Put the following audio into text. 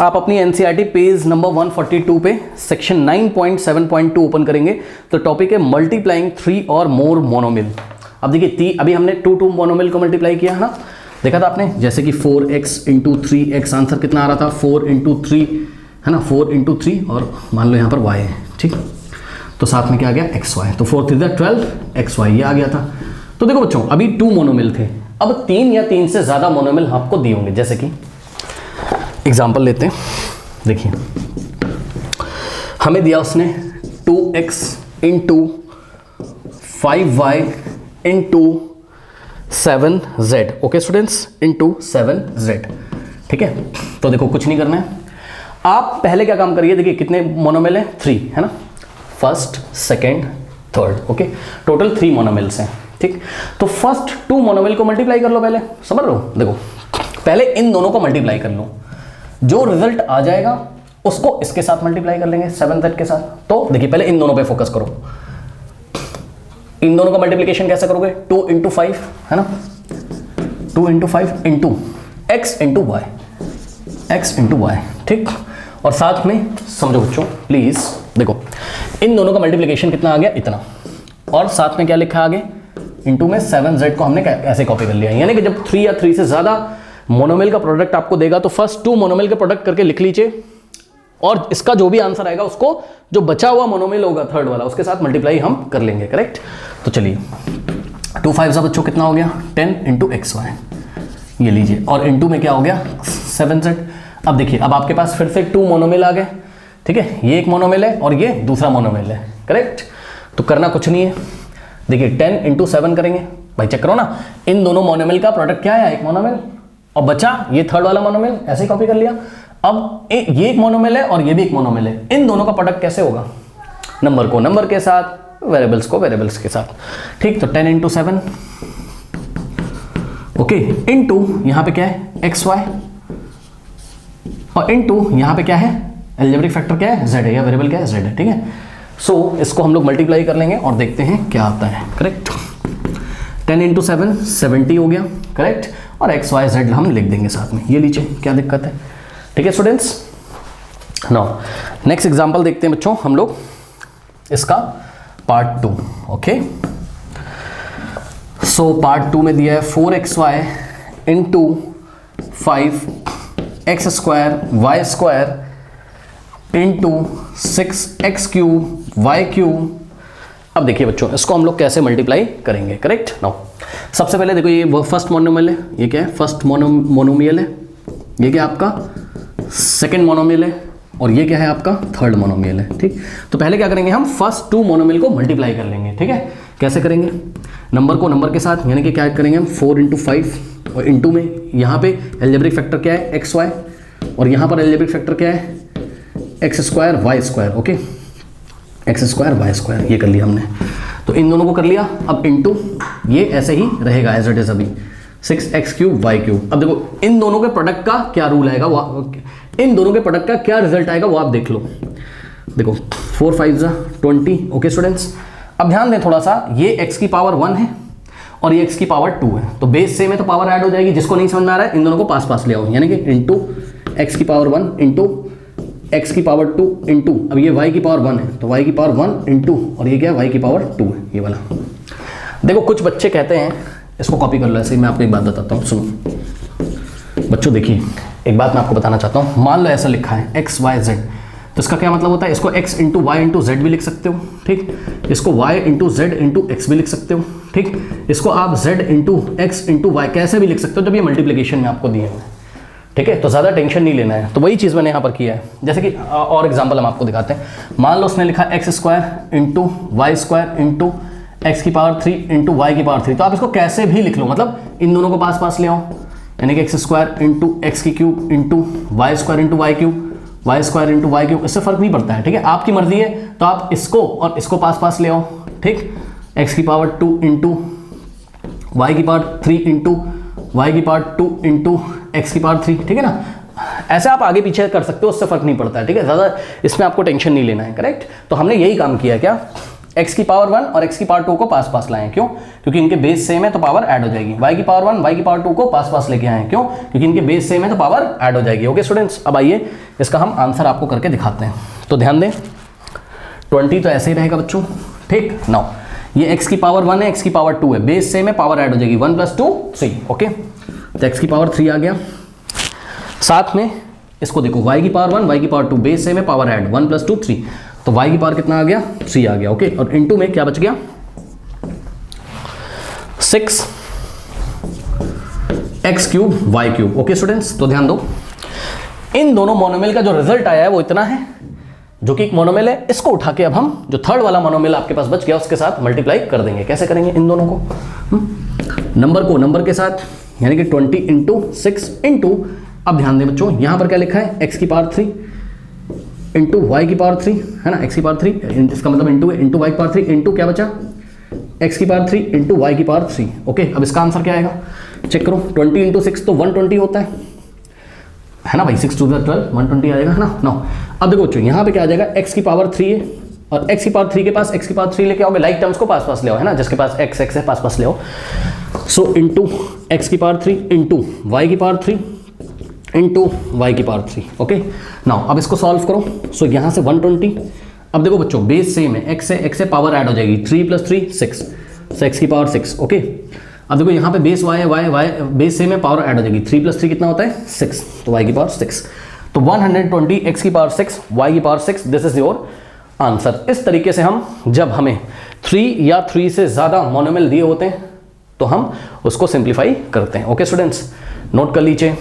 आप अपनी NCERT page number 142 पे सेक्शन 9.7.2 ओपन करेंगे तो टॉपिक है मल्टीप्लाइंग 3 और मोर मोनोमिल। अब देखिए अभी हमने 2 मोनोमिल को मल्टीप्लाई किया है ना, देखा था आपने, जैसे कि 4x इंटू 3x, आंसर कितना आ रहा था 4 इंटू 3 है ना, 4 इंटू 3 और मान लो यहाँ पर y है, ठीक, तो साथ में क्या आ गया xy, तो 4 3 12 xy ये आ गया था। तो देखो बच्चों अभी 2 मोनोमिल थे, अब 3 या 3 से ज़्यादा मोनोमिल आपको दिए होंगे। जैसे कि एग्जाम्पल लेते हैं, देखिए हमें दिया उसने 2x into 5y into 7z, okay students, into 7z, ठीक है। तो देखो कुछ नहीं करना है, आप पहले क्या काम करिए, देखिए कितने मोनोमिल है 3 है ना, first second third, okay, total 3 मोनोमिल्स हैं, ठीक। तो फर्स्ट 2 मोनोमिल को मल्टीप्लाई कर लो, पहले समझ लो, देखो पहले इन दोनों को मल्टीप्लाई कर लो, जो रिजल्ट आ जाएगा उसको इसके साथ मल्टीप्लाई कर लेंगे 7z के साथ। तो देखिए पहले इन दोनों पे फोकस करो, इन दोनों का मल्टीप्लिकेशन कैसे करोगे, 2 इंटू 5 है ना, 2 into 5 into x into Y, x into Y, ठीक। और साथ में समझो बच्चों प्लीज, देखो इन दोनों का मल्टीप्लिकेशन कितना आ गया, इतना, और साथ में क्या लिखा आगे, इंटू में 7z को हमने ऐसे कॉपी कर लिया। यानी कि जब 3 या 3 से ज्यादा मोनोमिल का प्रोडक्ट आपको देगा तो फर्स्ट 2 मोनोमिल के प्रोडक्ट करके लिख लीजिए, और इसका जो भी आंसर आएगा उसको जो बचा हुआ मोनोमिल होगा थर्ड वाला उसके साथ मल्टीप्लाई हम कर लेंगे, करेक्ट। तो चलिए 2 5 सा बच्चों कितना हो गया 10 इंटू एक्स वाई, ये लीजिए, और इंटू में क्या हो गया 7z। अब देखिए अब आपके पास फिर से 2 मोनोमिल आ गए, ठीक है, ये एक मोनोमिल है और ये दूसरा मोनोमिल है, करेक्ट। तो करना कुछ नहीं है, देखिए 10 इंटू 7 करेंगे, भाई चेक करो ना, इन दोनों मोनोमिल का प्रोडक्ट क्या है, एक मोनोमिल, और बचा ये थर्ड वाला मोनोमिल, ऐसे ही कॉपी कर लिया। अब ये एक मोनोमिल है और ये भी एक मोनोमिल है, इन दोनों का प्रोडक्ट कैसे होगा, नंबर को नंबर के साथ, वेरिएबल्स को वेरिएबल्स के साथ, ठीक। तो 10 इंटू 7, ओके, इंटू यहां पे क्या है एक्स वाई, और इंटू यहां पे क्या है अलजेब्रिक फैक्टर क्या है z है, या वेरिएबल क्या है z है, ठीक है। सो इसको हम लोग मल्टीप्लाई कर लेंगे और देखते हैं क्या आता है, करेक्ट। 10 इंटू 7 70 हो गया, करेक्ट, और एक्स वाई जेड हम लिख देंगे साथ में, ये लीजिए, क्या दिक्कत है, ठीक है स्टूडेंट्स। नाउ नेक्स्ट एग्जांपल देखते हैं बच्चों हम लोग, इसका पार्ट 2, ओके। सो पार्ट 2 में दिया है 4xy into 5x square Y square into 6x cube Y cube. अब देखिए बच्चों इसको हम लोग कैसे मल्टीप्लाई करेंगे, करेक्ट। नाउ सबसे पहले देखो ये फर्स्ट मोनोमियल है, ये क्या है फर्स्ट मोनोमियल है, ये क्या आपका सेकंड मोनोमियल है, और ये क्या है आपका थर्ड मोनोमियल है, ठीक। तो पहले क्या करेंगे हम फर्स्ट 2 मोनोमियल को मल्टीप्लाई कर लेंगे, ठीक है। कैसे करेंगे, नंबर को नंबर के साथ, यानी कि क्या करेंगे हम 4 इंटू 5, और इंटू में यहाँ पे अलजेब्रिक फैक्टर क्या है एक्स वाई, और यहाँ पर अलजेब्रिक फैक्टर क्या है X square Y square, okay, X square Y square, ये कर लिया हमने। तो इन दोनों को कर लिया, अब इंटू ये ऐसे ही रहेगा एज इट इज अभी 6x क्यूब वाई क्यूब। अब देखो इन दोनों के प्रोडक्ट का क्या रूल आएगा, इन दोनों के प्रोडक्ट का क्या रिजल्ट आएगा वो आप देख लो। देखो 4 5 20, ओके स्टूडेंट्स। अब ध्यान दें थोड़ा सा, ये x की पावर 1 है और ये x की पावर 2 है, तो बेस सेम है तो पावर ऐड हो जाएगी। जिसको नहीं समझ में आ रहा है इन दोनों को पास पास ले आओ, यानी कि इंटू एक्स की पावर 1 इंटू x की पावर 2 इंटू, अब ये y की पावर 1 है तो y की पावर 1 इंटू, और ये क्या है y की पावर 2 है, ये वाला। देखो कुछ बच्चे कहते हैं, इसको कॉपी कर लो ऐसे ही, मैं आपको एक बात बताता हूँ, सुनो बच्चों, देखिए एक बात मैं आपको बताना चाहता हूँ। मान लो ऐसा लिखा है एक्स वाई जेड, तो इसका क्या मतलब होता है, इसको x into Y into Z भी लिख सकते हो, ठीक। इसको y into Z into X भी लिख सकते हो, ठीक। इसको आप z into X into Y कैसे भी लिख सकते हो जब ये मल्टीप्लिकेशन में आपको दिए हैं, ठीक है। तो ज़्यादा टेंशन नहीं लेना है, तो वही चीज़ मैंने यहाँ पर किया है। जैसे कि और एग्जाम्पल हम आपको दिखाते हैं, मान लो उसने लिखा X square into Y square into X की पावर 3 इंटू वाई की पावर 3, तो आप इसको कैसे भी लिख लो, मतलब इन दोनों को पास पास ले आओ, यानी कि एक्स स्क्वायर इंटू एक्स की cube into Y square into Y cube, Y square into Y cube, इससे फर्क नहीं पड़ता है, ठीक है। आपकी मर्जी है तो आप इसको और इसको पास पास ले आओ, ठीक। एक्स की पावर 2 इंटू वाई की पावर 3 इंटू वाई की पावर 2 इंटू एक्स की पावर 3, ठीक है ना। ऐसे आप आगे पीछे कर सकते हो, उससे फर्क नहीं पड़ता है, ठीक है। ज़्यादा इसमें आपको टेंशन नहीं लेना है, करेक्ट। तो हमने यही काम किया क्या, x की पावर 1 और x की पावर 2 को पास पास लाएं, क्यों? क्योंकि इनके बेस सेम है तो पावर ऐड हो जाएगी। y की पावर 1 y की पावर 2 को पास पास लेके आए, क्यों? क्योंकि इनके बेस सेम है तो पावर ऐड हो जाएगी। ओके स्टूडेंट्स, अब आइए इसका हम आंसर आपको करके दिखाते हैं। तो ध्यान दें, 20 तो ऐसे ही रहेगा बच्चों, ठीक। नाउ ये x की पावर 1 है, x की पावर 2 है, बेस सेम है, पावर ऐड हो जाएगी, 1 + 2 3। ओके, तो x की पावर 3 आ गया। साथ में इसको देखो, y की पावर 1 y की पावर 2, बेस सेम है, पावर ऐड, 1 + 2 3, तो y की पावर कितना आ गया? 3 आ गया। ओके, और इनटू में क्या बच गया? 6 x³ y³। ओके स्टूडेंट्स, तो ध्यान दो, इन दोनों मोनोमियल का जो रिजल्ट आया है वो इतना है, जो कि एक मोनोमियल है। इसको उठा के अब हम जो थर्ड वाला मोनोमियल आपके पास बच गया उसके साथ मल्टीप्लाई कर देंगे। कैसे करेंगे इन दोनों को? नंबर को नंबर के साथ, यानी कि 20 × 6 × अब ध्यान दें बच्चों, यहां पर क्या लिखा है? x की पावर 3 × y की पावर 3 है ना, x की पावर 3, इसका मतलब इंटू y की पावर 3 इंटू क्या बचा? x की पावर 3 × y की पावर 3। ओके, अब इसका आंसर क्या आएगा? चेक करो, 20 × 6 तो 120 होता है ना भाई, 6 × 2 = 12, 120 आएगा, है ना। नो, अब देखो बच्चों, यहाँ पे क्या आ जाएगा? x की पावर 3 है और x की पावर 3 के पास x की पावर 3 लेके आओगे, लाइक टर्म्स को पास पास ले आओ, है ना, जिसके पास x है पास पास ले आओ। सो इंटू x की पावर 3 इंटू y की पावर 3 इंटू y की पावर 3। ओके, नाउ अब इसको सॉल्व करो। सो यहाँ से 120, अब देखो बच्चों बेस सेम है, x से पावर ऐड हो जाएगी, 3 + 3 6, so x की पावर 6। ओके, अब देखो यहाँ पे बेस y है, y बेस सेम है, पावर ऐड हो जाएगी, 3 + 3 कितना होता है? 6, तो y की पावर 6। तो 120 x की पावर 6 y की power 6, this is your answer. इस तरीके से हम, जब हमें 3 या 3 से ज़्यादा मोनोमियल दिए होते हैं तो हम उसको सिंप्लीफाई करते हैं। ओके स्टूडेंट्स, नोट कर लीजिए।